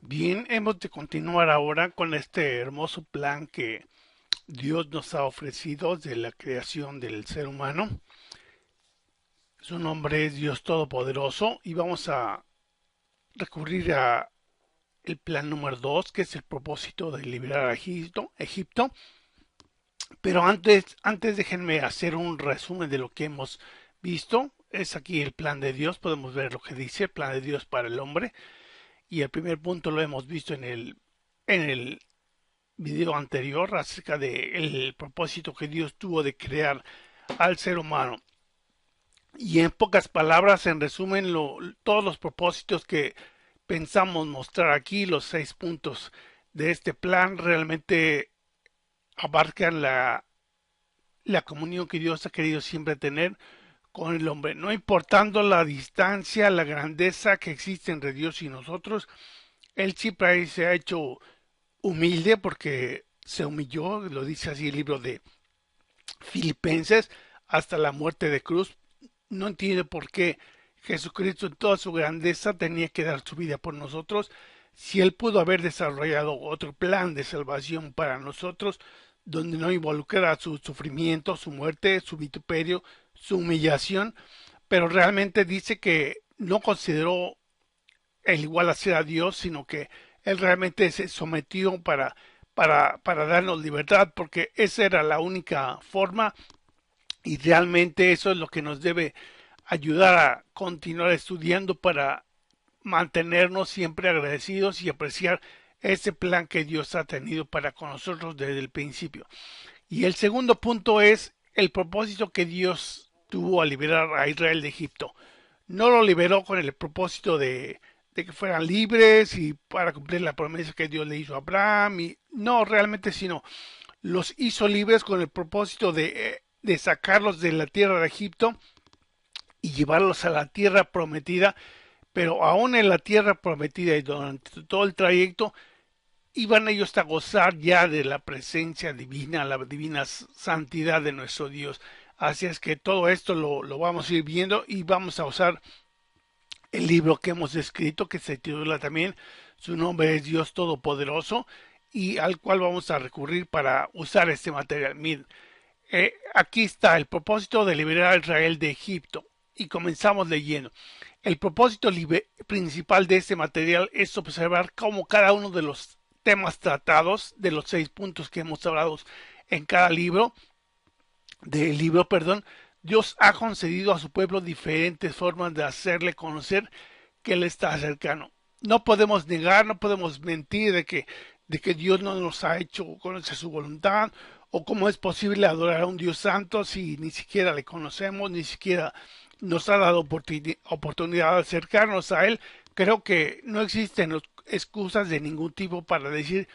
Bien, hemos de continuar ahora con este hermoso plan que Dios nos ha ofrecido de la creación del ser humano. Su nombre es Dios Todopoderoso y vamos a recurrir a el plan número 2, que es el propósito de liberar a Egipto. Pero antes déjenme hacer un resumen de lo que hemos visto. Es aquí el plan de Dios, podemos ver lo que dice el plan de Dios para el hombre. Y el primer punto lo hemos visto en el video anterior acerca del propósito que Dios tuvo de crear al ser humano. Y en pocas palabras, en resumen, todos los propósitos que pensamos mostrar aquí, los 6 puntos de este plan, realmente abarcan la comunión que Dios ha querido siempre tener con el hombre, no importando la distancia, la grandeza que existe entre Dios y nosotros. Él siempre se ha hecho humilde porque se humilló, lo dice así el libro de Filipenses, hasta la muerte de cruz. No entiende por qué Jesucristo en toda su grandeza tenía que dar su vida por nosotros, si él pudo haber desarrollado otro plan de salvación para nosotros, donde no involucrara su sufrimiento, su muerte, su vituperio, su humillación, pero realmente dice que no consideró el igual a ser a Dios, sino que él realmente se sometió para darnos libertad, porque esa era la única forma y realmente eso es lo que nos debe ayudar a continuar estudiando para mantenernos siempre agradecidos y apreciar ese plan que Dios ha tenido para con nosotros desde el principio. Y el segundo punto es el propósito que Dios tuvo al liberar a Israel de Egipto. No lo liberó con el propósito de que fueran libres y para cumplir la promesa que Dios le hizo a Abraham. Y no realmente, sino los hizo libres con el propósito de sacarlos de la tierra de Egipto y llevarlos a la tierra prometida, pero aún en la tierra prometida y durante todo el trayecto iban ellos a gozar ya de la presencia divina, la divina santidad de nuestro Dios. Así es que todo esto lo vamos a ir viendo y vamos a usar el libro que hemos escrito, que se titula también Su nombre es Dios Todopoderoso, y al cual vamos a recurrir para usar este material. Miren, aquí está el propósito de liberar a Israel de Egipto. Y comenzamos leyendo. El propósito principal de este material es observar cómo cada uno de los temas tratados, de los 6 puntos que hemos hablado en cada libro, perdón, Dios ha concedido a su pueblo diferentes formas de hacerle conocer que Él está cercano. No podemos negar, no podemos mentir de que Dios no nos ha hecho conocer su voluntad, o cómo es posible adorar a un Dios santo si ni siquiera le conocemos, ni siquiera nos ha dado oportunidad de acercarnos a Él. Creo que no existen excusas de ningún tipo para decir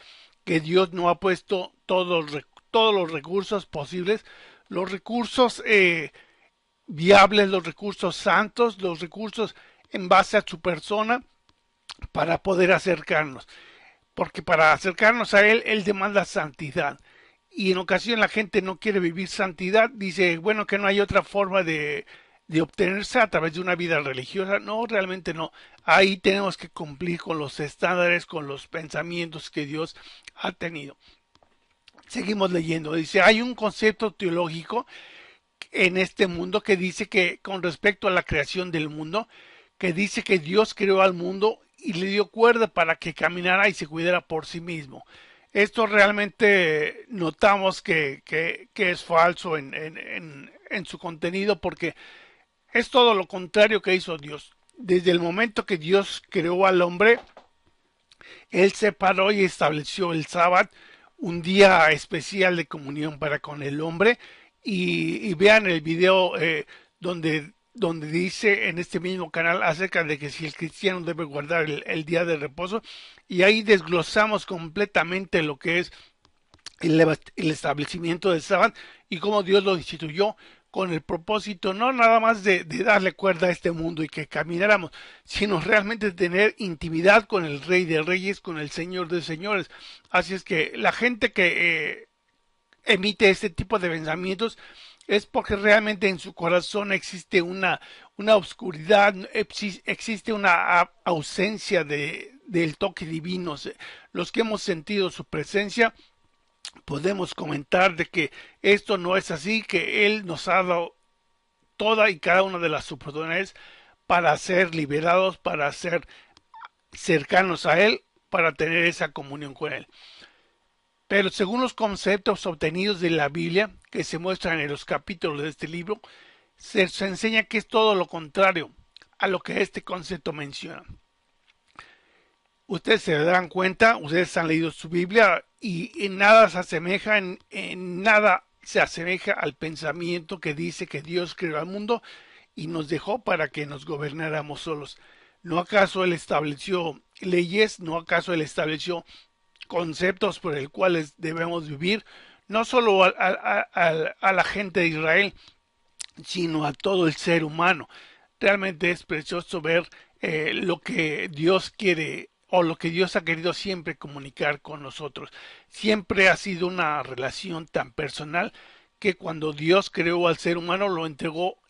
que Dios no ha puesto todos los recursos posibles, los recursos viables, los recursos santos, los recursos en base a su persona para poder acercarnos. Porque para acercarnos a Él, Él demanda santidad. Y en ocasión la gente no quiere vivir santidad, dice, bueno, que no hay otra forma de obtenerse a través de una vida religiosa. No, realmente no. Ahí tenemos que cumplir con los estándares, con los pensamientos que Dios ha tenido. Seguimos leyendo. Dice, hay un concepto teológico en este mundo que dice que con respecto a la creación del mundo, que dice que Dios creó al mundo y le dio cuerda para que caminara y se cuidara por sí mismo. Esto realmente notamos que es falso en su contenido, porque es todo lo contrario que hizo Dios. Desde el momento que Dios creó al hombre, Él separó y estableció el sábado, un día especial de comunión para con el hombre. Y vean el video donde dice en este mismo canal acerca de que si el cristiano debe guardar el día de reposo. Y ahí desglosamos completamente lo que es el establecimiento del sábado y cómo Dios lo instituyó con el propósito no nada más de darle cuerda a este mundo y que camináramos, sino realmente tener intimidad con el Rey de Reyes, con el Señor de Señores. Así es que la gente que emite este tipo de pensamientos es porque realmente en su corazón existe una oscuridad, existe una ausencia del toque divino. Los que hemos sentido su presencia podemos comentar de que esto no es así, que Él nos ha dado toda y cada una de las oportunidades para ser liberados, para ser cercanos a Él, para tener esa comunión con Él. Pero según los conceptos obtenidos de la Biblia, que se muestran en los capítulos de este libro, se enseña que es todo lo contrario a lo que este concepto menciona. Ustedes se darán cuenta, ustedes han leído su Biblia y en nada se asemeja, en nada se asemeja al pensamiento que dice que Dios creó al mundo y nos dejó para que nos gobernáramos solos. ¿No acaso Él estableció leyes? ¿No acaso Él estableció conceptos por el cuales debemos vivir? No solo a la gente de Israel, sino a todo el ser humano. Realmente es precioso ver lo que Dios quiere o lo que Dios ha querido siempre comunicar con nosotros. Siempre ha sido una relación tan personal que cuando Dios creó al ser humano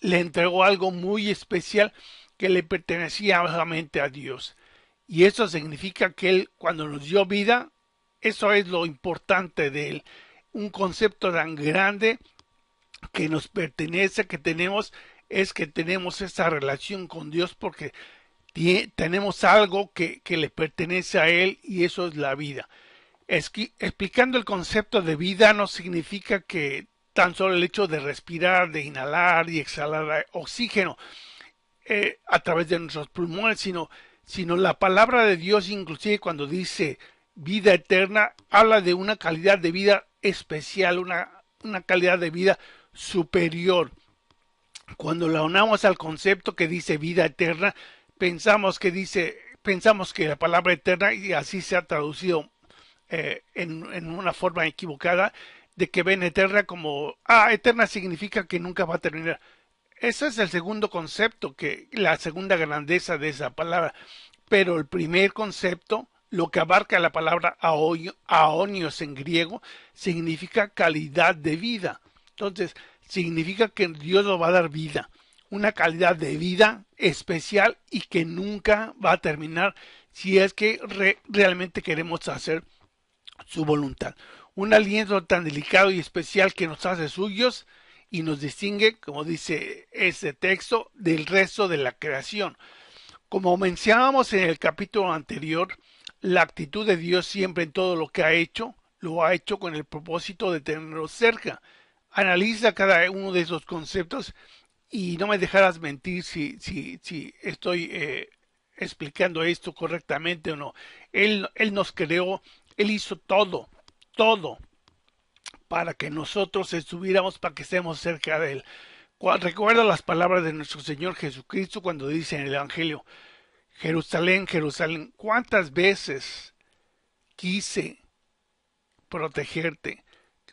le entregó algo muy especial que le pertenecía solamente a Dios. Y eso significa que Él, cuando nos dio vida, eso es lo importante de Él. Un concepto tan grande que nos pertenece, que tenemos, es que tenemos esa relación con Dios porque tenemos algo que le pertenece a Él y eso es la vida. Explicando el concepto de vida no significa que tan solo el hecho de respirar, de inhalar y exhalar oxígeno a través de nuestros pulmones, sino la palabra de Dios, inclusive cuando dice vida eterna, habla de una calidad de vida especial, una calidad de vida superior. Cuando la unamos al concepto que dice vida eterna, pensamos que la palabra eterna, y así se ha traducido en una forma equivocada, de que ven eterna como, eterna significa que nunca va a terminar. Ese es el segundo concepto, que la segunda grandeza de esa palabra. Pero el primer concepto, lo que abarca la palabra aonios en griego, significa calidad de vida. Entonces, significa que Dios nos va a dar vida, una calidad de vida especial y que nunca va a terminar si es que realmente queremos hacer su voluntad. Un aliento tan delicado y especial que nos hace suyos y nos distingue, como dice este texto, del resto de la creación. Como mencionábamos en el capítulo anterior, la actitud de Dios siempre en todo lo que ha hecho, lo ha hecho con el propósito de tenernos cerca. Analiza cada uno de esos conceptos y no me dejarás mentir si estoy explicando esto correctamente o no. Él nos creó, Él hizo todo para que nosotros estuviéramos, para que estemos cerca de Él. Recuerda las palabras de nuestro Señor Jesucristo cuando dice en el Evangelio, Jerusalén, Jerusalén, ¿cuántas veces quise protegerte?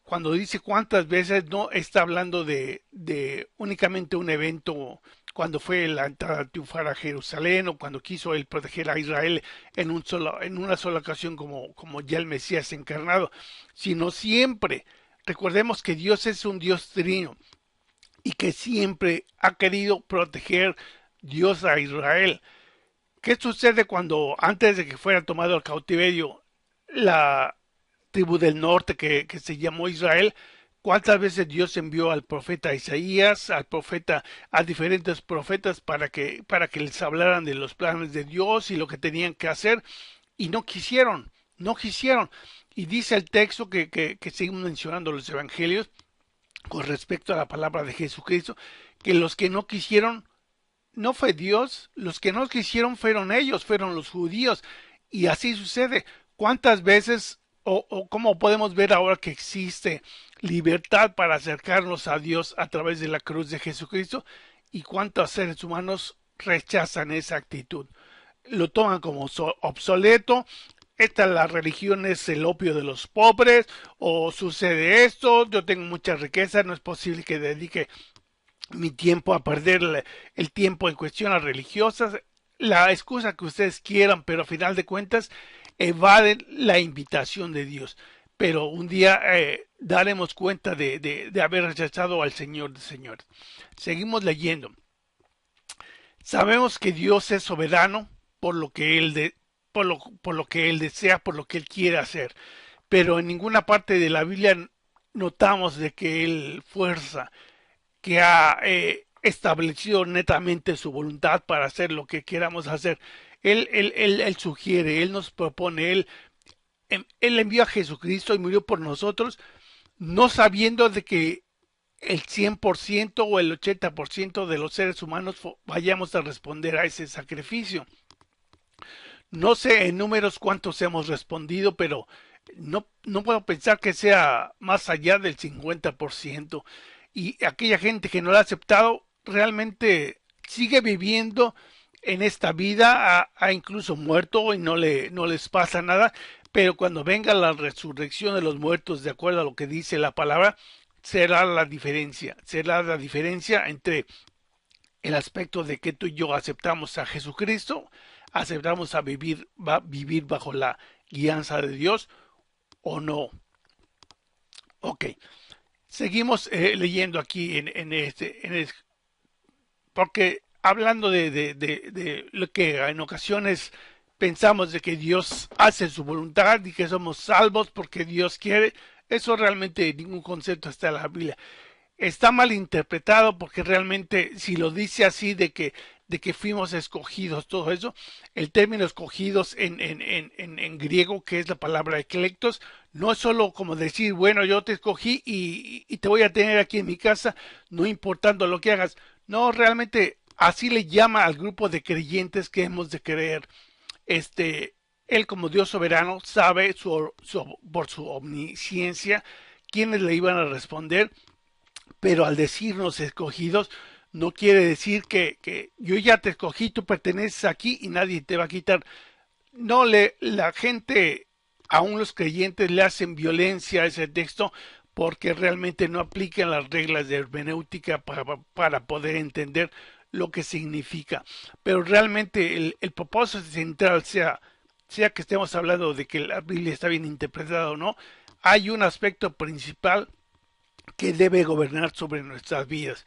Cuando dice cuántas veces, no está hablando de únicamente un evento cuando fue la entrada triunfal a Jerusalén o cuando quiso él proteger a Israel en una sola ocasión como ya el Mesías encarnado, sino siempre. Recordemos que Dios es un Dios trino y que siempre ha querido proteger Dios a Israel. ¿Qué sucede cuando antes de que fuera tomado al cautiverio la tribu del norte que se llamó Israel? ¿Cuántas veces Dios envió al profeta Isaías, a diferentes profetas para que les hablaran de los planes de Dios y lo que tenían que hacer? Y no quisieron, no quisieron. Y dice el texto que seguimos mencionando los evangelios con respecto a la palabra de Jesucristo, que los que no quisieron no fue Dios, los que no quisieron fueron ellos, fueron los judíos. Y así sucede. ¿Cuántas veces o cómo podemos ver ahora que existe libertad para acercarnos a Dios a través de la cruz de Jesucristo? ¿Y cuántos seres humanos rechazan esa actitud? Lo toman como obsoleto. La religión es el opio de los pobres, o sucede esto, yo tengo mucha riqueza, no es posible que dedique mi tiempo a perder el tiempo en cuestiones religiosas, la excusa que ustedes quieran, pero a final de cuentas evaden la invitación de Dios. Pero un día daremos cuenta de haber rechazado al Señor de Señores. Seguimos leyendo. Sabemos que Dios es soberano por lo que por lo que Él desea, por lo que Él quiere hacer. Pero en ninguna parte de la Biblia notamos de que Él fuerza, que ha establecido netamente su voluntad para hacer lo que queramos hacer. Él sugiere, Él nos propone, Él envió a Jesucristo y murió por nosotros, no sabiendo de que el 100% o el 80% de los seres humanos vayamos a responder a ese sacrificio. No sé en números cuántos hemos respondido, pero no puedo pensar que sea más allá del 50%. Y aquella gente que no lo ha aceptado realmente sigue viviendo en esta vida, ha incluso muerto y no les pasa nada, pero cuando venga la resurrección de los muertos, de acuerdo a lo que dice la palabra, será la diferencia entre el aspecto de que tú y yo aceptamos a Jesucristo, aceptamos vivir bajo la guianza de Dios o no. Ok, seguimos leyendo aquí porque hablando de lo que en ocasiones pensamos de que Dios hace su voluntad y que somos salvos porque Dios quiere, eso realmente ningún concepto está en la Biblia. Está mal interpretado porque realmente si lo dice así de que fuimos escogidos, todo eso, el término escogidos en griego, que es la palabra eclectos, no es solo como decir, bueno, yo te escogí y te voy a tener aquí en mi casa, no importando lo que hagas. No, realmente así le llama al grupo de creyentes que hemos de creer. Este, él como Dios soberano sabe por su omnisciencia quiénes le iban a responder, pero al decirnos escogidos, no quiere decir que yo ya te escogí, tú perteneces aquí y nadie te va a quitar. No, la gente, aún los creyentes, le hacen violencia a ese texto porque realmente no aplican las reglas de hermenéutica para poder entender lo que significa. Pero realmente el propósito central, sea que estemos hablando de que la Biblia está bien interpretada o no, hay un aspecto principal que debe gobernar sobre nuestras vidas.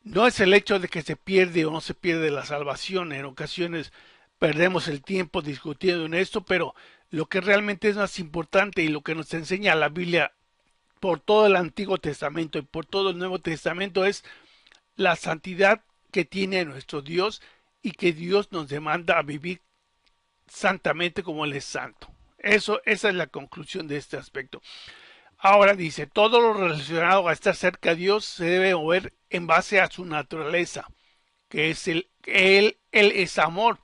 No es el hecho de que se pierde o no se pierde la salvación. En ocasiones perdemos el tiempo discutiendo en esto, pero lo que realmente es más importante y lo que nos enseña la Biblia por todo el Antiguo Testamento y por todo el Nuevo Testamento es la santidad que tiene nuestro Dios y que Dios nos demanda a vivir santamente como Él es santo. Esa es la conclusión de este aspecto. Ahora dice, todo lo relacionado a estar cerca de Dios se debe mover en base a su naturaleza, que es Él es amor.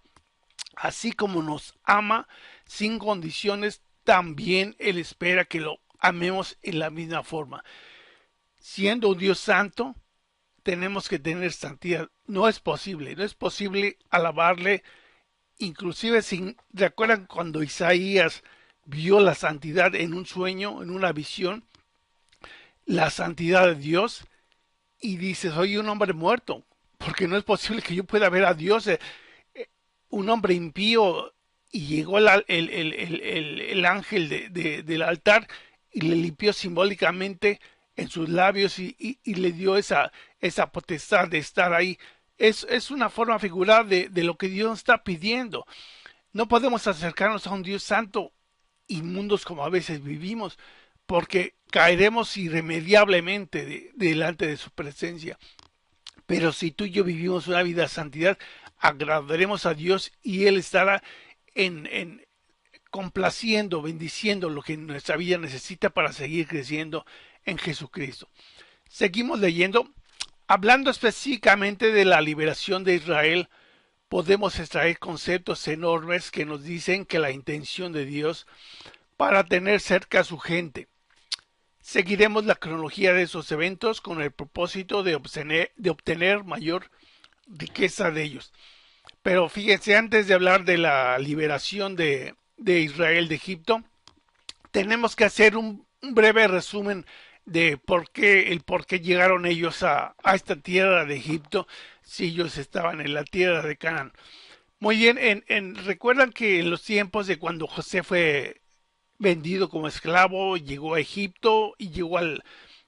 Así como nos ama sin condiciones, también Él espera que lo amemos en la misma forma. Siendo un Dios santo, tenemos que tener santidad. No es posible alabarle, inclusive sin, ¿recuerdan cuando Isaías vio la santidad en un sueño, en una visión? La santidad de Dios y dice, soy un hombre muerto, porque no es posible que yo pueda ver a Dios, un hombre impío, y llegó el ángel del altar y le limpió simbólicamente en sus labios y le dio esa potestad de estar ahí. Es una forma figurada de lo que Dios está pidiendo. No podemos acercarnos a un Dios santo inmundos como a veces vivimos, porque caeremos irremediablemente delante de su presencia. Pero si tú y yo vivimos una vida de santidad, agradaremos a Dios y Él estará en complaciendo, bendiciendo lo que nuestra vida necesita para seguir creciendo en Jesucristo. Seguimos leyendo, hablando específicamente de la liberación de Israel, podemos extraer conceptos enormes que nos dicen que la intención de Dios para tener cerca a su gente. Seguiremos la cronología de esos eventos con el propósito de obtener mayor riqueza de ellos. Pero fíjense, antes de hablar de la liberación de Israel de Egipto, tenemos que hacer un breve resumen de el por qué llegaron ellos a esta tierra de Egipto si ellos estaban en la tierra de Canaán. Muy bien, recuerdan que en los tiempos de cuando José fue vendido como esclavo, llegó a Egipto y llegó al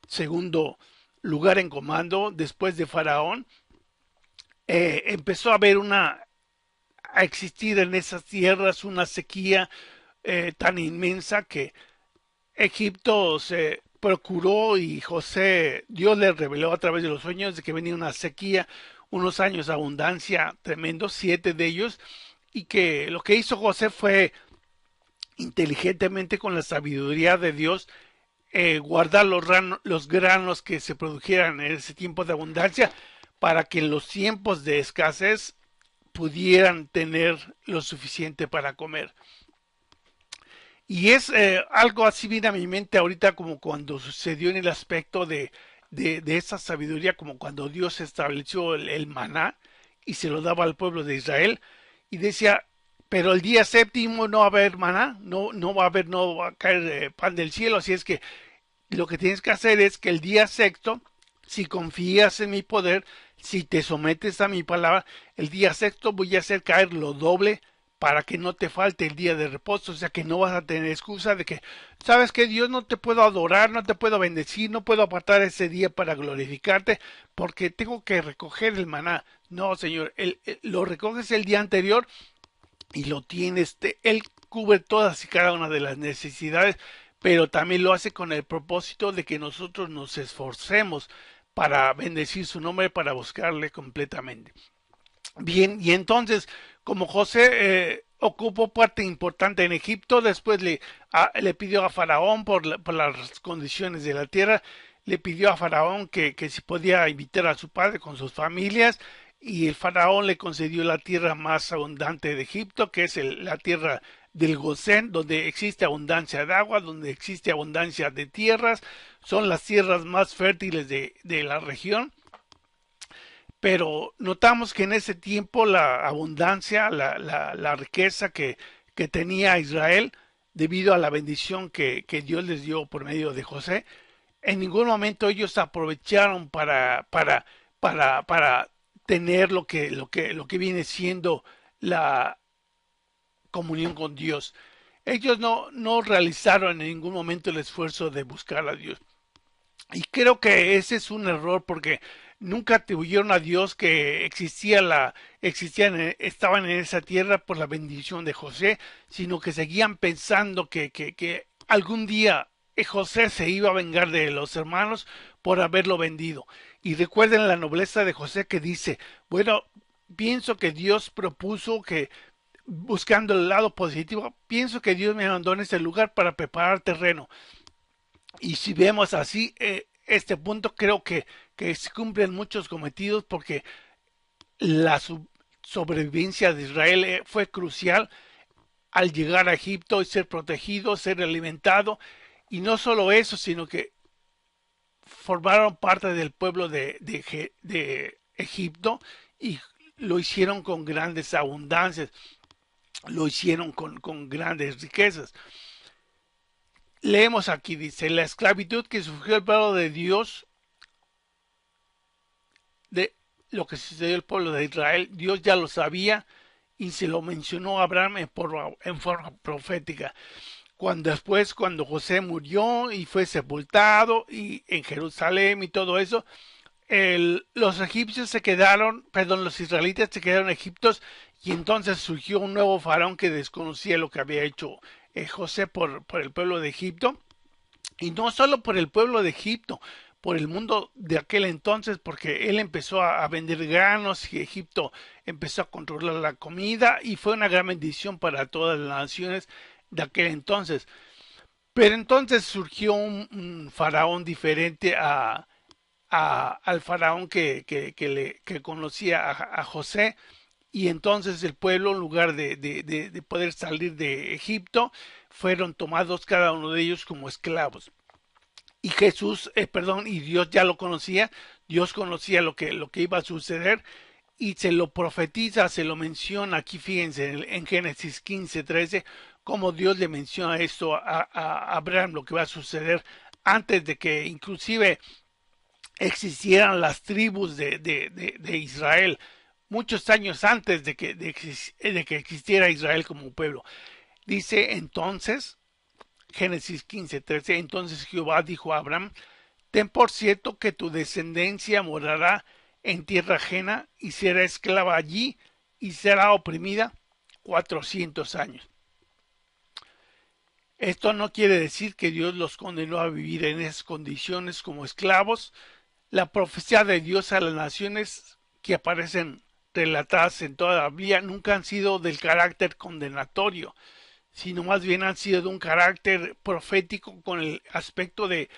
segundo lugar en comando después de Faraón. empezó a haber a existir en esas tierras una sequía tan inmensa que Egipto se procuró y Dios le reveló a través de los sueños de que venía una sequía, unos años de abundancia tremendos, 7 de ellos, y que lo que hizo José fue inteligentemente con la sabiduría de Dios guardar los granos que se produjeran en ese tiempo de abundancia para que en los tiempos de escasez pudieran tener lo suficiente para comer. Y es algo así viene a mi mente ahorita como cuando sucedió en el aspecto de esa sabiduría, como cuando Dios estableció el maná y se lo daba al pueblo de Israel y decía, pero el día séptimo no va a haber maná, no va a caer pan del cielo, así es que lo que tienes que hacer es que el día sexto, si confías en mi poder, si te sometes a mi palabra, el día sexto voy a hacer caer lo doble para que no te falte el día de reposo, o sea que no vas a tener excusa de que, sabes que Dios no te puedo adorar, no te puedo bendecir, no puedo apartar ese día para glorificarte, porque tengo que recoger el maná. No, Señor, lo recoges el día anterior y lo tienes, Él cubre todas y cada una de las necesidades, pero también lo hace con el propósito de que nosotros nos esforcemos para bendecir su nombre, para buscarle completamente. Bien, y entonces, como José ocupó parte importante en Egipto, después le pidió a Faraón por las condiciones de la tierra, le pidió a Faraón que si podía invitar a su padre con sus familias, y el Faraón le concedió la tierra más abundante de Egipto, que es la tierra del Gosén, donde existe abundancia de agua, donde existe abundancia de tierras, son las tierras más fértiles de la región, pero notamos que en ese tiempo la abundancia, la riqueza que tenía Israel, debido a la bendición que Dios les dio por medio de José, en ningún momento ellos aprovecharon para tener lo que viene siendo la comunión con Dios. Ellos no realizaron en ningún momento el esfuerzo de buscar a Dios. Y creo que ese es un error porque nunca atribuyeron a Dios que estaban en esa tierra por la bendición de José, sino que seguían pensando que algún día José se iba a vengar de los hermanos por haberlo vendido. Y recuerden la nobleza de José que dice, bueno, pienso que Dios propuso que buscando el lado positivo, pienso que Dios me mandó en ese lugar para preparar terreno. Y si vemos así, este punto creo que se cumplen muchos cometidos porque la sobrevivencia de Israel fue crucial al llegar a Egipto y ser protegido, ser alimentado. Y no solo eso, sino que formaron parte del pueblo de Egipto y lo hicieron con grandes abundancias, lo hicieron con grandes riquezas. Leemos aquí, dice, la esclavitud que sufrió el pueblo de Dios, de lo que sucedió al pueblo de Israel, Dios ya lo sabía y se lo mencionó a Abraham en forma profética. Cuando José murió y fue sepultado y en Jerusalén y todo eso, los egipcios se quedaron, perdón, los israelitas se quedaron en Egipto y entonces surgió un nuevo faraón que desconocía lo que había hecho José por el pueblo de Egipto. Y no solo por el pueblo de Egipto, por el mundo de aquel entonces, porque él empezó a vender granos y Egipto empezó a controlar la comida y fue una gran bendición para todas las naciones de aquel entonces. Pero entonces surgió un faraón diferente al faraón que conocía a José, y entonces el pueblo, en lugar de poder salir de Egipto, fueron tomados cada uno de ellos como esclavos. Y y Dios ya lo conocía, Dios conocía lo que iba a suceder y se lo profetiza, se lo menciona aquí, fíjense, en Génesis 15:13, como Dios le menciona esto a Abraham, lo que va a suceder antes de que inclusive existieran las tribus de Israel, muchos años antes de que existiera Israel como pueblo. Dice entonces, Génesis 15:13, entonces Jehová dijo a Abraham, ten por cierto que tu descendencia morará en tierra ajena y será esclava allí y será oprimida 400 años. Esto no quiere decir que Dios los condenó a vivir en esas condiciones como esclavos. La profecía de Dios a las naciones que aparecen relatadas en toda la Biblia nunca han sido del carácter condenatorio, sino más bien han sido de un carácter profético con el aspecto de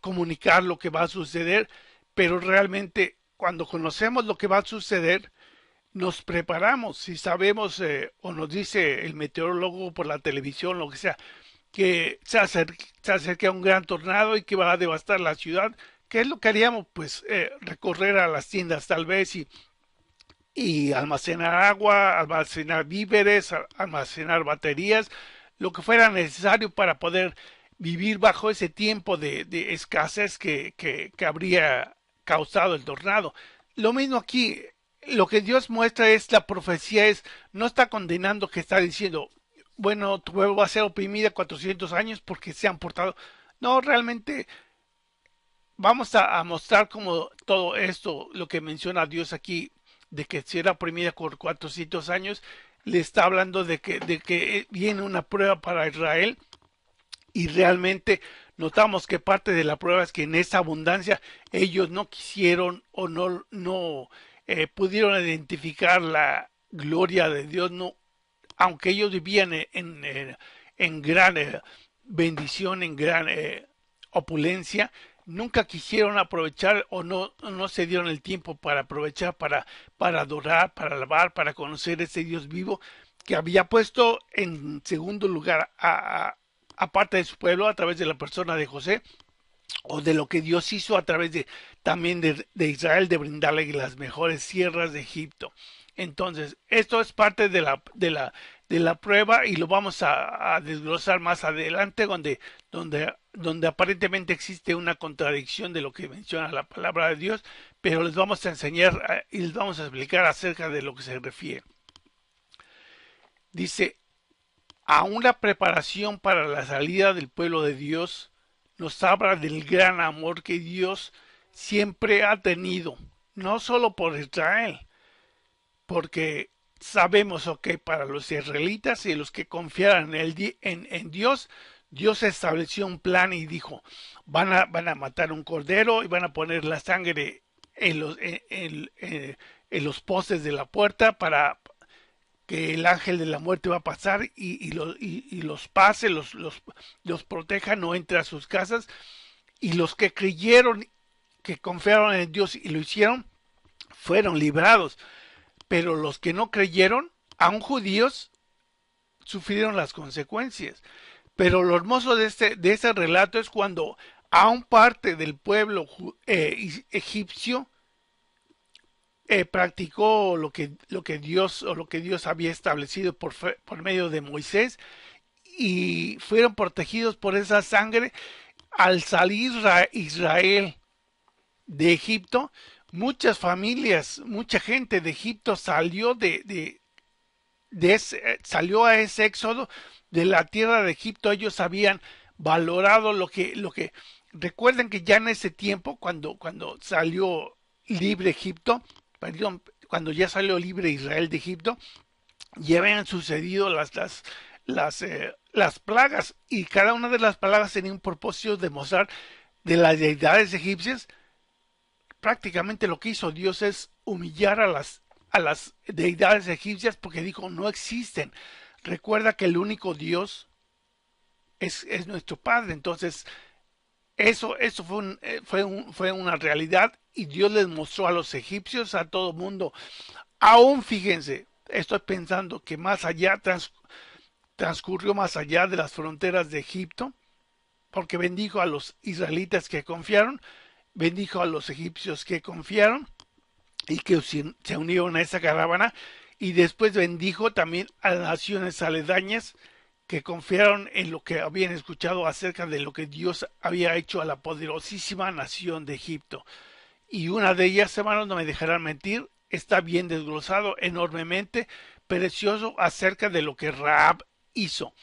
comunicar lo que va a suceder, pero realmente cuando conocemos lo que va a suceder, nos preparamos. Si sabemos o nos dice el meteorólogo por la televisión, lo que sea, que se acerca un gran tornado y que va a devastar la ciudad, ¿qué es lo que haríamos? Pues recorrer a las tiendas tal vez y almacenar agua, almacenar víveres, almacenar baterías, lo que fuera necesario para poder vivir bajo ese tiempo de escasez que habría causado el tornado. Lo mismo aquí, lo que Dios muestra es la profecía, no está condenando, que está diciendo, bueno, tu pueblo va a ser oprimida 400 años porque se han portado. No, realmente vamos a mostrar como todo esto, lo que menciona Dios aquí, de que será oprimida por 400 años, le está hablando de que viene una prueba para Israel y realmente notamos que parte de la prueba es que en esa abundancia ellos no quisieron o no pudieron identificar la gloria de Dios, no, aunque ellos vivían en gran bendición, en gran opulencia, nunca quisieron aprovechar o no se dieron el tiempo para aprovechar, para adorar, para alabar, para conocer ese Dios vivo que había puesto en segundo lugar aparte de su pueblo a través de la persona de José, o de lo que Dios hizo a través también de Israel, de brindarle las mejores sierras de Egipto. Entonces, esto es parte de la prueba y lo vamos a desglosar más adelante, donde aparentemente existe una contradicción de lo que menciona la palabra de Dios, pero les vamos a enseñar y les vamos a explicar acerca de lo que se refiere. Dice, a una preparación para la salida del pueblo de Dios, nos habla del gran amor que Dios siempre ha tenido, no solo por Israel, porque sabemos que para los israelitas y los que confiaran en Dios, Dios estableció un plan y dijo, van a matar un cordero y van a poner la sangre en los postes de la puerta para que el ángel de la muerte va a pasar y los pase, los proteja, no entre a sus casas. Y los que creyeron, que confiaron en Dios y lo hicieron, fueron librados. Pero los que no creyeron, aun judíos, sufrieron las consecuencias. Pero lo hermoso de ese relato es cuando aun parte del pueblo egipcio practicó lo que Dios había establecido por medio de Moisés y fueron protegidos por esa sangre. Al salir Israel de Egipto, muchas familias, mucha gente de Egipto salió a ese éxodo de la tierra de Egipto. Ellos habían valorado recuerden que ya en ese tiempo, cuando salió libre Egipto, perdón, cuando ya salió libre Israel de Egipto, ya habían sucedido las plagas, y cada una de las plagas tenía un propósito de mostrar de las deidades egipcias. Prácticamente lo que hizo Dios es humillar a las deidades egipcias, porque dijo, no existen. Recuerda que el único Dios es nuestro Padre. Entonces, eso fue una realidad, y Dios les mostró a los egipcios, a todo mundo. Aún fíjense, estoy pensando que más allá transcurrió más allá de las fronteras de Egipto, porque bendijo a los israelitas que confiaron, bendijo a los egipcios que confiaron y que se unieron a esa caravana, y después bendijo también a las naciones aledañas que confiaron en lo que habían escuchado acerca de lo que Dios había hecho a la poderosísima nación de Egipto. Y una de ellas, hermanos, no me dejarán mentir, está bien desglosado enormemente, precioso, acerca de lo que Rahab hizo.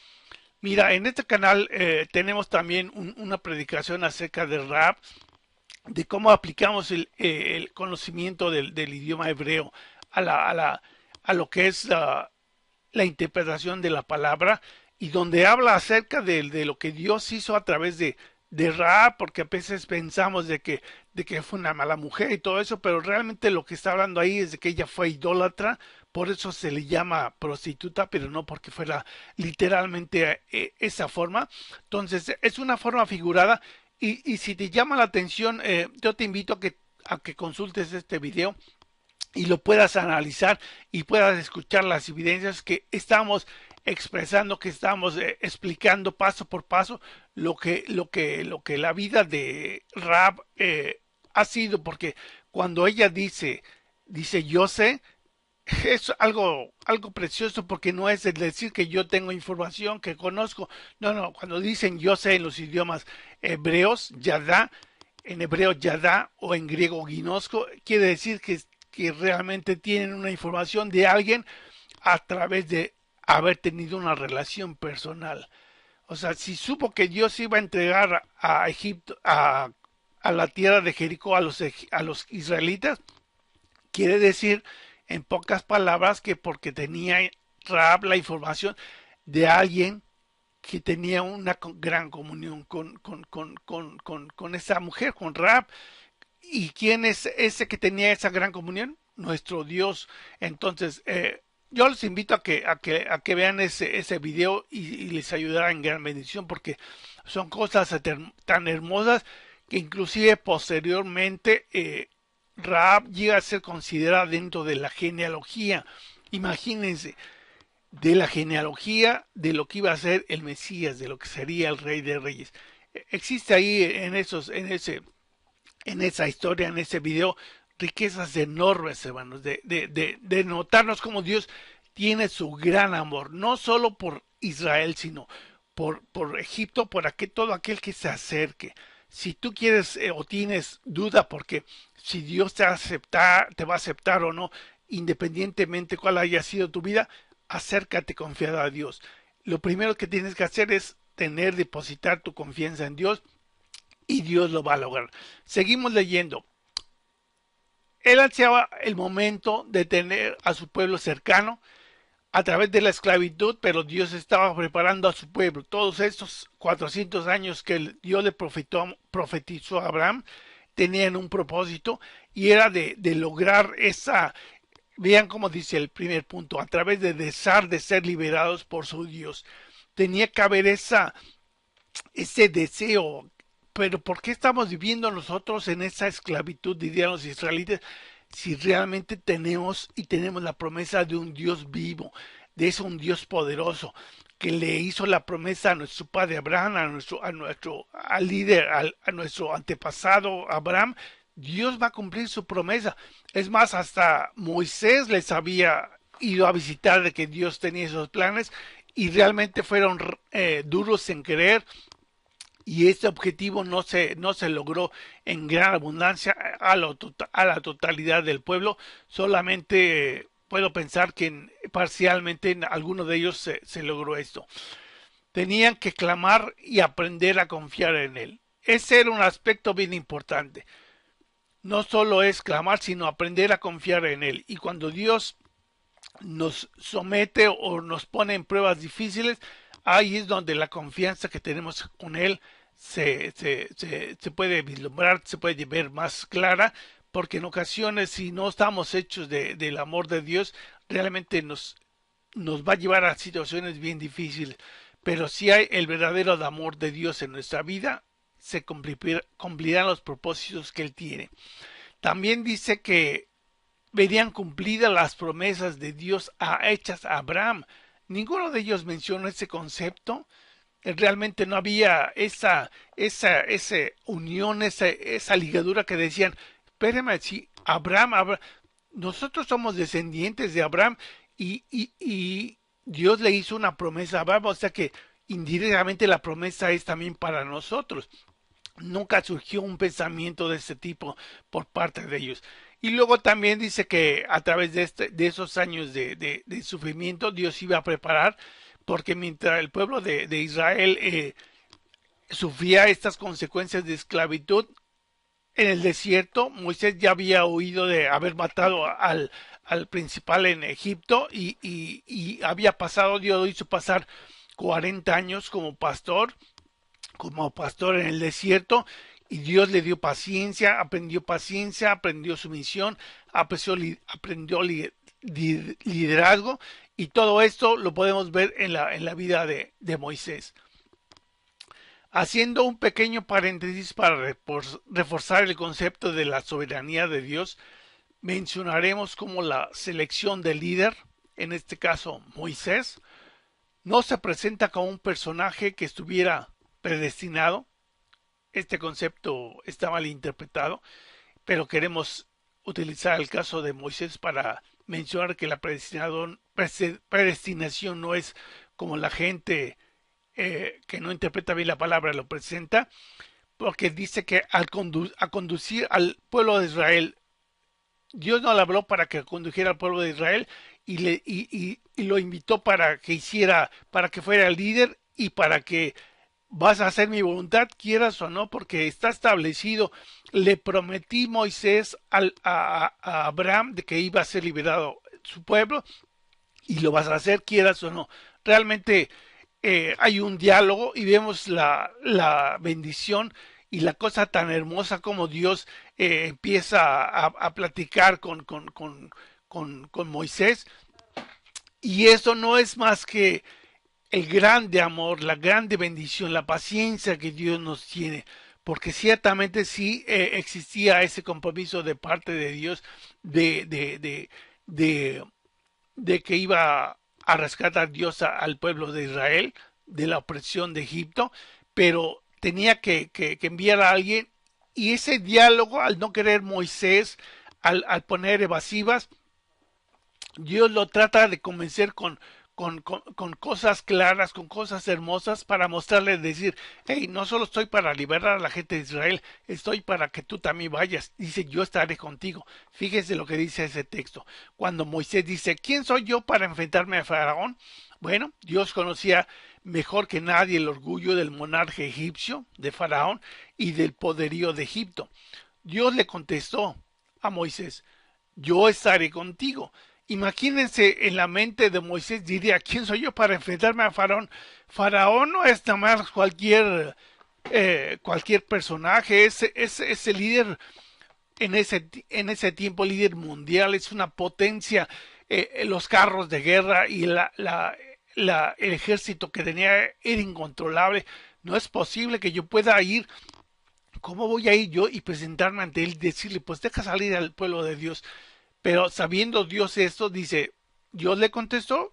Mira, en este canal tenemos también una predicación acerca de Rahab, de cómo aplicamos el conocimiento del idioma hebreo a lo que es la interpretación de la palabra y donde habla acerca de lo que Dios hizo a través de Raab, porque a veces pensamos de que fue una mala mujer y todo eso, pero realmente lo que está hablando ahí es de que ella fue idólatra, por eso se le llama prostituta, pero no porque fuera literalmente esa forma. Entonces es una forma figurada y si te llama la atención, yo te invito a que consultes este video y lo puedas analizar y puedas escuchar las evidencias que estamos expresando, que estamos explicando paso por paso lo que la vida de Rab ha sido, porque cuando ella dice yo sé, es algo precioso porque no es el decir que yo tengo información, que conozco. No, no, cuando dicen yo sé en los idiomas hebreos, yadá, en hebreo yadá o en griego ginosco, quiere decir que realmente tienen una información de alguien a través de haber tenido una relación personal. O sea, si supo que Dios iba a entregar a Egipto, a la tierra de Jericó a los israelitas, quiere decir, en pocas palabras, que porque tenía Raab la información de alguien que tenía una gran comunión con esa mujer, con Raab. ¿Y quién es ese que tenía esa gran comunión? Nuestro Dios. Entonces, yo les invito a que vean ese video y les ayudará en gran bendición porque son cosas tan hermosas que inclusive posteriormente Raab llega a ser considerada dentro de la genealogía. Imagínense, de la genealogía de lo que iba a ser el Mesías, de lo que sería el Rey de Reyes. Existe ahí en esa historia, en ese video, riquezas enormes, hermanos, de notarnos como Dios tiene su gran amor, no solo por Israel, sino por Egipto, todo aquel que se acerque. Si tú quieres o tienes duda porque si Dios te va a aceptar o no, independientemente cuál haya sido tu vida, acércate confiado a Dios. Lo primero que tienes que hacer es depositar tu confianza en Dios y Dios lo va a lograr. Seguimos leyendo. Él ansiaba el momento de tener a su pueblo cercano a través de la esclavitud, pero Dios estaba preparando a su pueblo. Todos estos 400 años que Dios le profetizó a Abraham tenían un propósito y era de lograr esa, vean cómo dice el primer punto, a través de desear de ser liberados por su Dios. Tenía que haber ese deseo. Pero ¿por qué estamos viviendo nosotros en esa esclavitud, dirían los israelitas, si realmente tenemos la promesa de un Dios vivo, de ese un Dios poderoso, que le hizo la promesa a nuestro padre Abraham, al líder, a nuestro antepasado Abraham? Dios va a cumplir su promesa. Es más, hasta Moisés les había ido a visitar de que Dios tenía esos planes y realmente fueron duros en creer y este objetivo no se logró en gran abundancia a la totalidad del pueblo, solamente puedo pensar que parcialmente en alguno de ellos se logró esto. Tenían que clamar y aprender a confiar en él. Ese era un aspecto bien importante. No solo es clamar, sino aprender a confiar en él. Y cuando Dios nos somete o nos pone en pruebas difíciles, ahí es donde la confianza que tenemos con Él se puede vislumbrar, se puede ver más clara, porque en ocasiones si no estamos hechos del amor de Dios, realmente nos va a llevar a situaciones bien difíciles. Pero si hay el verdadero amor de Dios en nuestra vida, se cumplirán los propósitos que Él tiene. También dice que verían cumplidas las promesas de Dios hechas a Abraham. Ninguno de ellos mencionó ese concepto. Realmente no había esa unión, esa ligadura que decían, espérame, si nosotros somos descendientes de Abraham y Dios le hizo una promesa a Abraham, o sea que indirectamente la promesa es también para nosotros. Nunca surgió un pensamiento de ese tipo por parte de ellos. Y luego también dice que a través de esos años de sufrimiento Dios iba a preparar, porque mientras el pueblo Israel sufría estas consecuencias de esclavitud, en el desierto. Moisés ya había huido de haber matado al principal en Egipto y había pasado, Dios lo hizo pasar 40 años como pastor en el desierto, y Dios le dio paciencia, aprendió sumisión, aprendió liderazgo, y todo esto lo podemos ver en la vida de Moisés. Haciendo un pequeño paréntesis para reforzar el concepto de la soberanía de Dios, mencionaremos como la selección del líder, en este caso Moisés, no se presenta como un personaje que estuviera predestinado. Este concepto está mal interpretado, pero queremos utilizar el caso de Moisés para mencionar que la predestinación no es como la gente que no interpreta bien la palabra lo presenta, porque dice que a conducir al pueblo de Israel, Dios no le habló para que condujera al pueblo de Israel y lo invitó para que hiciera, para que fuera el líder y para que vas a hacer mi voluntad, quieras o no, porque está establecido. Le prometí Moisés a Abraham de que iba a ser liberado su pueblo y lo vas a hacer, quieras o no. Realmente hay un diálogo y vemos la bendición y la cosa tan hermosa como Dios empieza a platicar con Moisés. Y eso no es más que el grande amor, la grande bendición, la paciencia que Dios nos tiene, porque ciertamente sí existía ese compromiso de parte de Dios de, de, de, de, de que iba a rescatar Dios al pueblo de Israel de la opresión de Egipto, pero tenía que enviar a alguien, y ese diálogo, al no querer Moisés, al poner evasivas, Dios lo trata de convencer con cosas claras, con cosas hermosas, para mostrarle, decir, hey, no solo estoy para liberar a la gente de Israel, estoy para que tú también vayas. Dice, yo estaré contigo. Fíjese lo que dice ese texto. Cuando Moisés dice, ¿quién soy yo para enfrentarme a Faraón? Bueno, Dios conocía mejor que nadie el orgullo del monarca egipcio, de Faraón, y del poderío de Egipto. Dios le contestó a Moisés, yo estaré contigo. Imagínense, en la mente de Moisés diría, ¿quién soy yo para enfrentarme a Faraón? Faraón no es nada más cualquier personaje, es el líder en ese tiempo, líder mundial, es una potencia, los carros de guerra y el ejército que tenía era incontrolable. No es posible que yo pueda ir. ¿Cómo voy a ir yo y presentarme ante él y decirle, pues deja salir al pueblo de Dios? Pero sabiendo Dios esto, dice, Dios le contestó,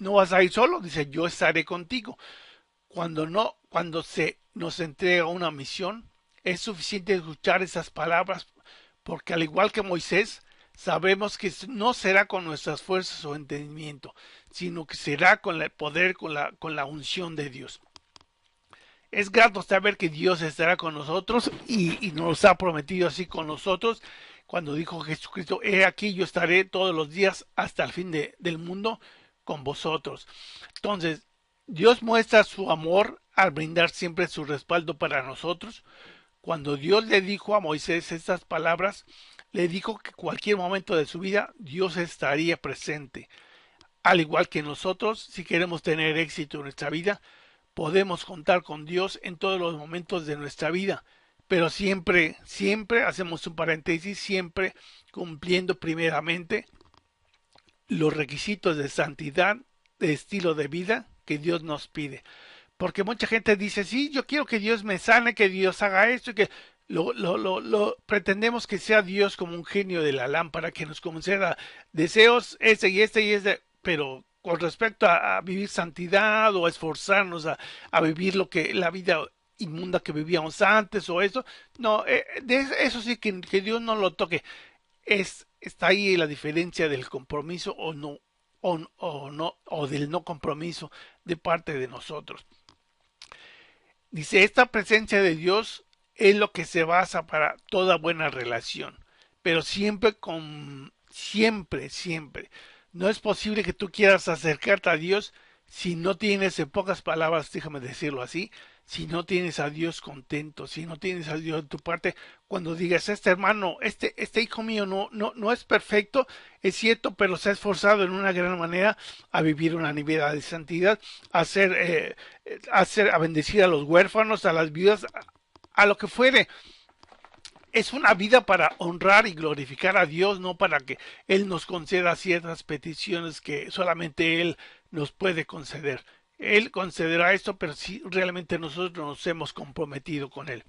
no vas a ir solo, dice, yo estaré contigo. Cuando se nos entrega una misión, es suficiente escuchar esas palabras, porque al igual que Moisés, sabemos que no será con nuestras fuerzas o entendimiento, sino que será con el poder, con la unción de Dios. Es grato saber que Dios estará con nosotros y nos ha prometido así con nosotros cuando dijo Jesucristo, he aquí yo estaré todos los días hasta el fin del mundo con vosotros. Entonces, Dios muestra su amor al brindar siempre su respaldo para nosotros. Cuando Dios le dijo a Moisés estas palabras, le dijo que cualquier momento de su vida Dios estaría presente. Al igual que nosotros, si queremos tener éxito en nuestra vida, podemos contar con Dios en todos los momentos de nuestra vida, pero siempre, siempre, hacemos un paréntesis, siempre cumpliendo primeramente los requisitos de santidad, de estilo de vida que Dios nos pide. Porque mucha gente dice, sí, yo quiero que Dios me sane, que Dios haga esto, y que pretendemos que sea Dios como un genio de la lámpara que nos conceda deseos, este y este, pero con respecto a vivir santidad o a esforzarnos a vivir la vida inmunda que vivíamos antes o eso, no, eso sí que Dios no lo toque. Está ahí la diferencia del compromiso o no, o del no compromiso de parte de nosotros. Dice, esta presencia de Dios es lo que se basa para toda buena relación, pero siempre. No es posible que tú quieras acercarte a Dios si no tienes, en pocas palabras, déjame decirlo así, si no tienes a Dios contento, si no tienes a Dios de tu parte, cuando digas, este hermano, este hijo mío no es perfecto, es cierto, pero se ha esforzado en una gran manera a vivir una vida de santidad, a a bendecir a los huérfanos, a las viudas, a lo que fuere. Es una vida para honrar y glorificar a Dios, no para que Él nos conceda ciertas peticiones que solamente Él nos puede conceder. Él concederá esto, pero si realmente nosotros nos hemos comprometido con Él.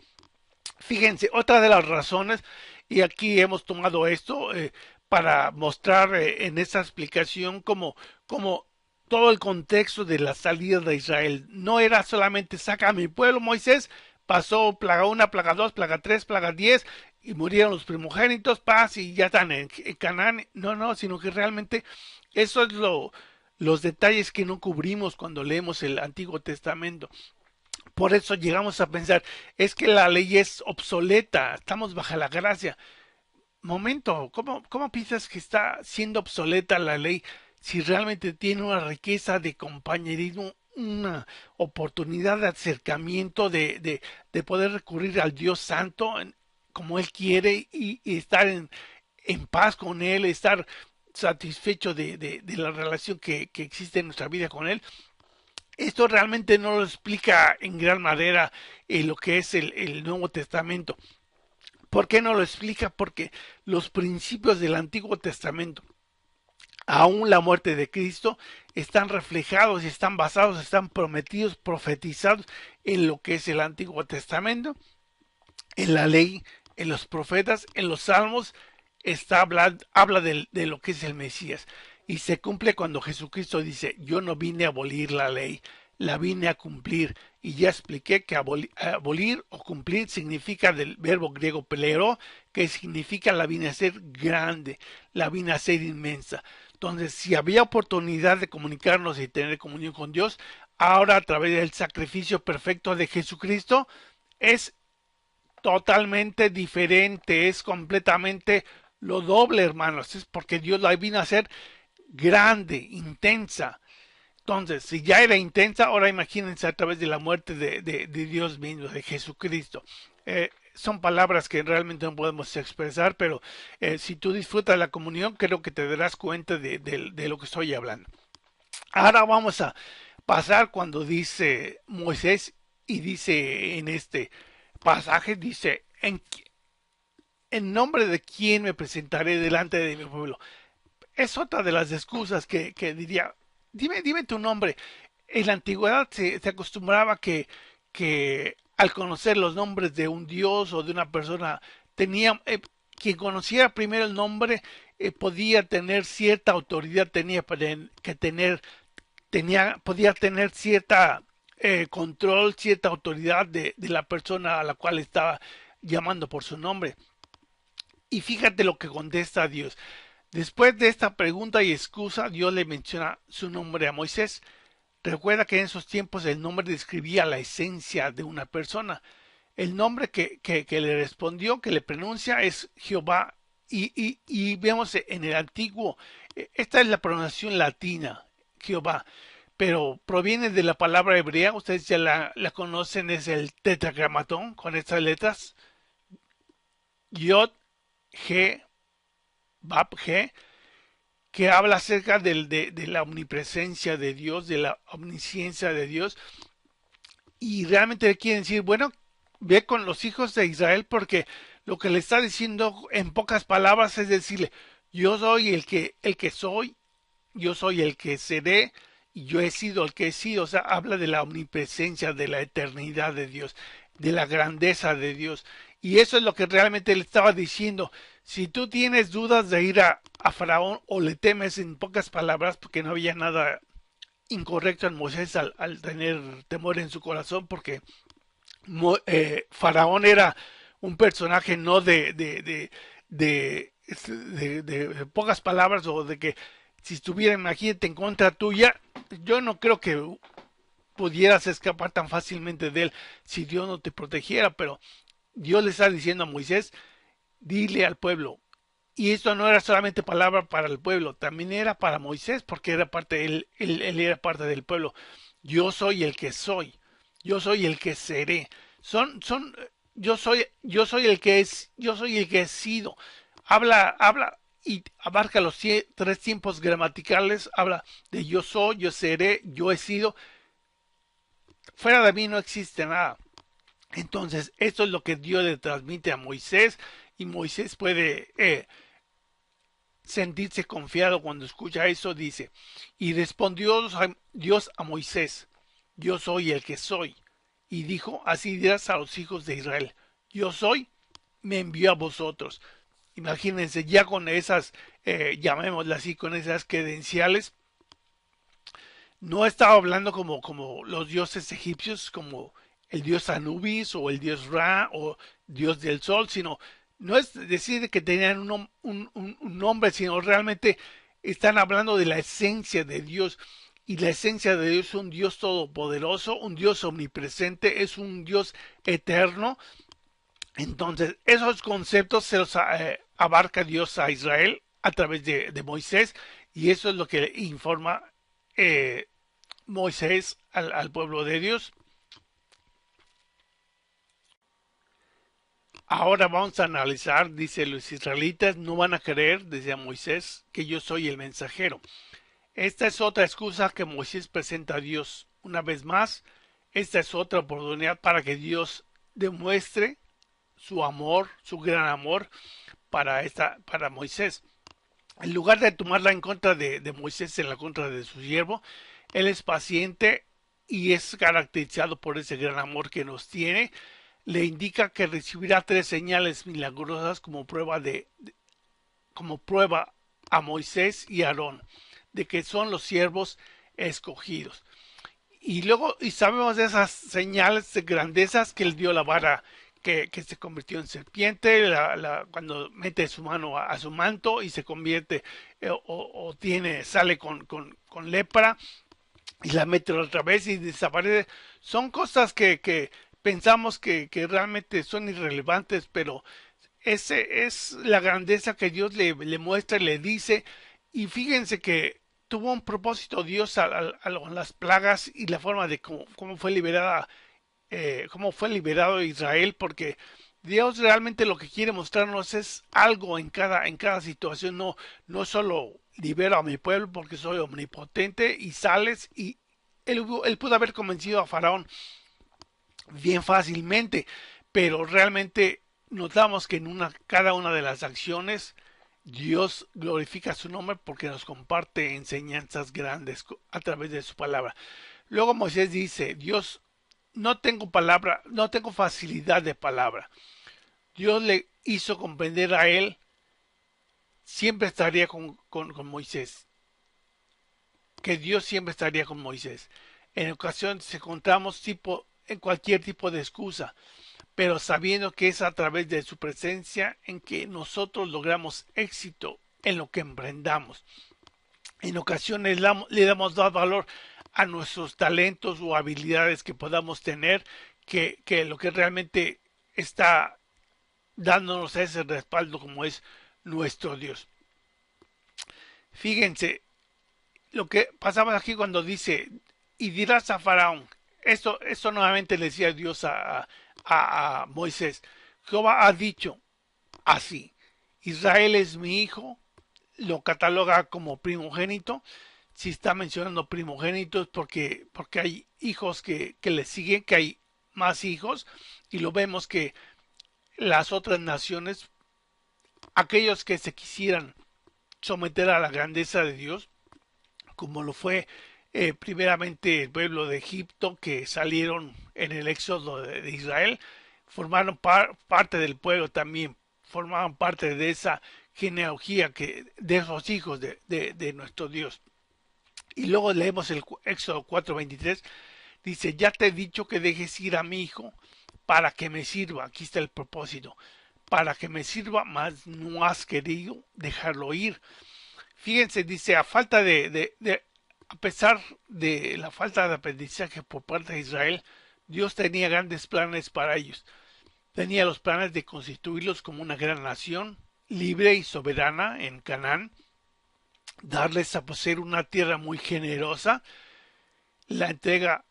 Fíjense, otra de las razones, y aquí hemos tomado esto para mostrar en esta explicación como todo el contexto de la salida de Israel. No era solamente saca a mi pueblo, Moisés, pasó plaga 1, plaga 2, plaga 3, plaga 10 y murieron los primogénitos, paz y ya están en Canaán. No, sino que realmente eso es los detalles que no cubrimos cuando leemos el Antiguo Testamento. Por eso llegamos a pensar, es que la ley es obsoleta, estamos bajo la gracia. Momento, ¿cómo piensas que está siendo obsoleta la ley si realmente tiene una riqueza de compañerismo, una oportunidad de acercamiento, de poder recurrir al Dios Santo como Él quiere y estar en paz con Él, estar satisfecho de la relación que existe en nuestra vida con Él? Esto realmente no lo explica en gran manera lo que es el Nuevo Testamento. ¿Por qué no lo explica? Porque los principios del Antiguo Testamento, aún la muerte de Cristo, están reflejados y están basados, están prometidos, profetizados en lo que es el Antiguo Testamento, en la ley, en los profetas, en los salmos, habla de lo que es el Mesías. Y se cumple cuando Jesucristo dice, yo no vine a abolir la ley, la vine a cumplir. Y ya expliqué que abolir o cumplir significa del verbo griego pelero, que significa la vine a ser grande, la vine a ser inmensa. Entonces, si había oportunidad de comunicarnos y tener comunión con Dios, ahora a través del sacrificio perfecto de Jesucristo, es totalmente diferente, es completamente lo doble, hermanos. Es porque Dios la vino a hacer grande, intensa. Entonces, si ya era intensa, ahora imagínense a través de la muerte de Dios mismo, de Jesucristo. Son palabras que realmente no podemos expresar, pero si tú disfrutas la comunión, creo que te darás cuenta de lo que estoy hablando. Ahora vamos a pasar cuando dice Moisés y dice en este pasaje, dice, en nombre de quién me presentaré delante de mi pueblo. Es otra de las excusas que diría, dime tu nombre. En la antigüedad se acostumbraba que al conocer los nombres de un dios o de una persona, tenía, quien conociera primero el nombre podía tener cierta autoridad, podía tener cierta control, cierta autoridad de la persona a la cual estaba llamando por su nombre. Y fíjate lo que contesta Dios. Después de esta pregunta y excusa, Dios le menciona su nombre a Moisés. Recuerda que en esos tiempos el nombre describía la esencia de una persona. El nombre que le respondió, que le pronuncia, es Jehová. Y vemos en el antiguo, esta es la pronunciación latina, Jehová, pero proviene de la palabra hebrea, ustedes ya la conocen, es el tetragramatón con estas letras, Yod, G, Bab, G, que habla acerca de la omnipresencia de Dios, de la omnisciencia de Dios, y realmente le quieren decir, bueno, ve con los hijos de Israel porque lo que le está diciendo en pocas palabras es decirle, yo soy el que soy, yo soy el que seré, y yo he sido el que he sido. O sea, habla de la omnipresencia, de la eternidad de Dios, de la grandeza de Dios. Y eso es lo que realmente le estaba diciendo. Si tú tienes dudas de ir a Faraón o le temes en pocas palabras, porque no había nada incorrecto en Moisés al tener temor en su corazón, porque Faraón era un personaje no de pocas palabras o de que si estuviera, imagínate, en contra tuya, yo no creo que pudieras escapar tan fácilmente de él si Dios no te protegiera, pero Dios le está diciendo a Moisés, dile al pueblo, y esto no era solamente palabra para el pueblo, también era para Moisés, porque era parte, él era parte del pueblo. Yo soy el que soy. yo soy el que seré. Yo soy el que es, yo soy el que he sido. Habla y abarca los tres tiempos gramaticales. Habla de yo soy, yo seré, yo he sido. Fuera de mí no existe nada. Entonces, esto es lo que Dios le transmite a Moisés y Moisés puede sentirse confiado cuando escucha eso. Dice, y respondió Dios a Moisés, yo soy el que soy. Y dijo, así dirás a los hijos de Israel, yo soy, me envió a vosotros. Imagínense, ya con esas, llamémosle así, con esas credenciales, no estaba hablando como los dioses egipcios, como el dios Anubis o el dios Ra o dios del sol, sino no es decir que tenían un nombre, sino realmente están hablando de la esencia de Dios. Y la esencia de Dios es un Dios todopoderoso, un Dios omnipresente, es un Dios eterno. Entonces, esos conceptos se los abarca Dios a Israel a través de Moisés, y eso es lo que informa eh, Moisés al pueblo de Dios. Ahora vamos a analizar, dice, los israelitas no van a creer, decía Moisés, que yo soy el mensajero. Esta es otra excusa que Moisés presenta a Dios. Una vez más, esta es otra oportunidad para que Dios demuestre su amor, su gran amor para Moisés. En lugar de tomarla en contra de Moisés, en la contra de su siervo, él es paciente y es caracterizado por ese gran amor que nos tiene. Le indica que recibirá tres señales milagrosas como prueba a Moisés y a Aarón de que son los siervos escogidos. Y luego, y sabemos de esas señales de grandezas que él dio la vara que se convirtió en serpiente, cuando mete su mano a su manto y se convierte sale con lepra y la mete otra vez y desaparece. Son cosas que pensamos que realmente son irrelevantes, pero ese es la grandeza que Dios le muestra y le dice. Y fíjense que tuvo un propósito Dios a las plagas y la forma de cómo fue liberada, cómo fue liberado Israel, porque Dios realmente lo que quiere mostrarnos es algo en cada situación. No solo libero a mi pueblo porque soy omnipotente y sales, y él pudo haber convencido a Faraón bien fácilmente, pero realmente notamos que en cada una de las acciones Dios glorifica su nombre porque nos comparte enseñanzas grandes a través de su palabra. Luego Moisés dice, Dios, no tengo palabra, no tengo facilidad de palabra. Dios le hizo comprender a él, siempre estaría con Moisés, que Dios siempre estaría con Moisés. En ocasiones encontramos en cualquier tipo de excusa, pero sabiendo que es a través de su presencia en que nosotros logramos éxito en lo que emprendamos. En ocasiones le damos más valor a nuestros talentos o habilidades que podamos tener que lo que realmente está dándonos ese respaldo como es nuestro Dios. Fíjense lo que pasaba aquí cuando dice, y dirás a Faraón, esto nuevamente le decía Dios a Moisés, Jehová ha dicho así, Israel es mi hijo, lo cataloga como primogénito. Si está mencionando primogénitos porque hay hijos que le siguen, que hay más hijos, y lo vemos que las otras naciones, aquellos que se quisieran someter a la grandeza de Dios, como lo fue primeramente el pueblo de Egipto que salieron en el éxodo de Israel, formaron parte del pueblo también, formaban parte de esa genealogía de esos hijos de nuestro Dios. Y luego leemos el Éxodo 4:23, dice, ya te he dicho que dejes ir a mi hijo para que me sirva. Aquí está el propósito, para que me sirva, mas no has querido dejarlo ir. Fíjense, dice, a pesar de la falta de aprendizaje por parte de Israel, Dios tenía grandes planes para ellos. Tenía los planes de constituirlos como una gran nación, libre y soberana en Canaán, darles a poseer una tierra muy generosa, la entrega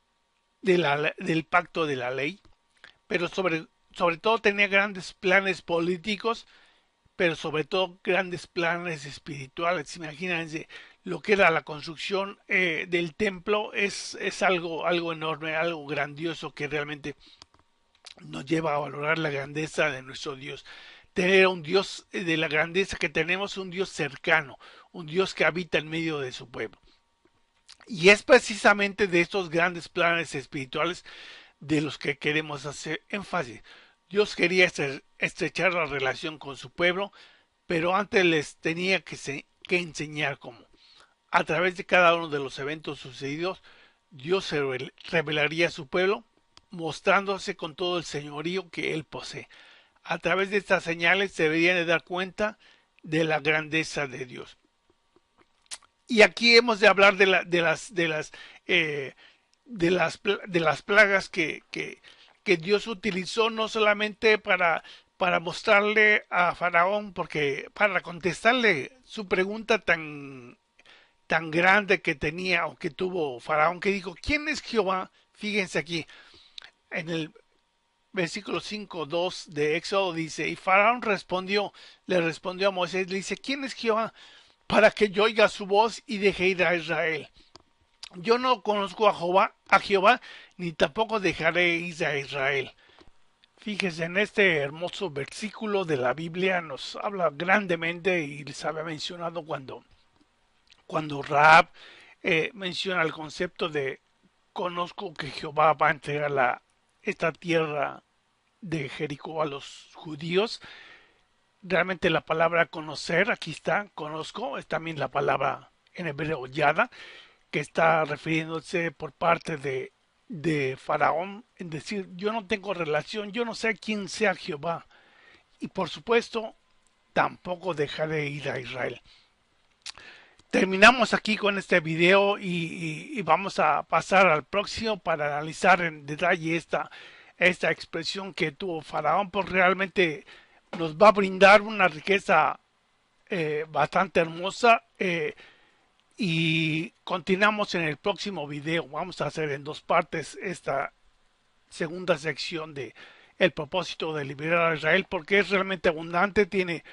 del pacto de la ley, pero sobre todo tenía grandes planes políticos, pero sobre todo grandes planes espirituales. Imagínense lo que era la construcción del templo, es algo enorme, algo grandioso que realmente nos lleva a valorar la grandeza de nuestro Dios. Tener un Dios de la grandeza que tenemos, un Dios cercano, un Dios que habita en medio de su pueblo. Y es precisamente de estos grandes planes espirituales de los que queremos hacer énfasis. Dios quería estrechar la relación con su pueblo, pero antes les tenía que enseñar cómo. A través de cada uno de los eventos sucedidos, Dios se revelaría a su pueblo, mostrándose con todo el señorío que él posee. A través de estas señales se deberían de dar cuenta de la grandeza de Dios. Y aquí hemos de hablar eh, de las plagas que Dios utilizó no solamente para mostrarle a Faraón, porque para contestarle su pregunta tan grande que tenía o que tuvo Faraón, que dijo, ¿quién es Jehová? Fíjense aquí, en el versículo 5:2 de Éxodo dice, y Faraón le respondió a Moisés, le dice, ¿quién es Jehová? Para que yo oiga su voz y deje ir a Israel. Yo no conozco a Jehová, ni tampoco dejaré ir a Israel. Fíjese, en este hermoso versículo de la Biblia nos habla grandemente y les había mencionado cuando Rahab menciona el concepto de conozco que Jehová va a entregar esta tierra de Jericó a los judíos. Realmente la palabra conocer, aquí está, conozco, es también la palabra en hebreo yada, que está refiriéndose por parte de Faraón, en decir, yo no tengo relación, yo no sé quién sea Jehová, y por supuesto, tampoco dejaré ir a Israel. Terminamos aquí con este video y vamos a pasar al próximo para analizar en detalle esta expresión que tuvo Faraón, pues realmente nos va a brindar una riqueza bastante hermosa. Y continuamos en el próximo video. Vamos a hacer en dos partes esta segunda sección de el propósito de liberar a Israel, porque es realmente abundante, tiene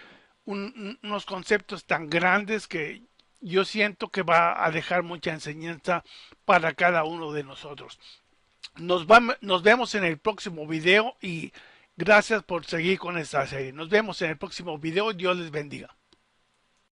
unos conceptos tan grandes que yo siento que va a dejar mucha enseñanza para cada uno de nosotros. Nos vemos en el próximo video y gracias por seguir con esta serie. Nos vemos en el próximo video. Dios les bendiga.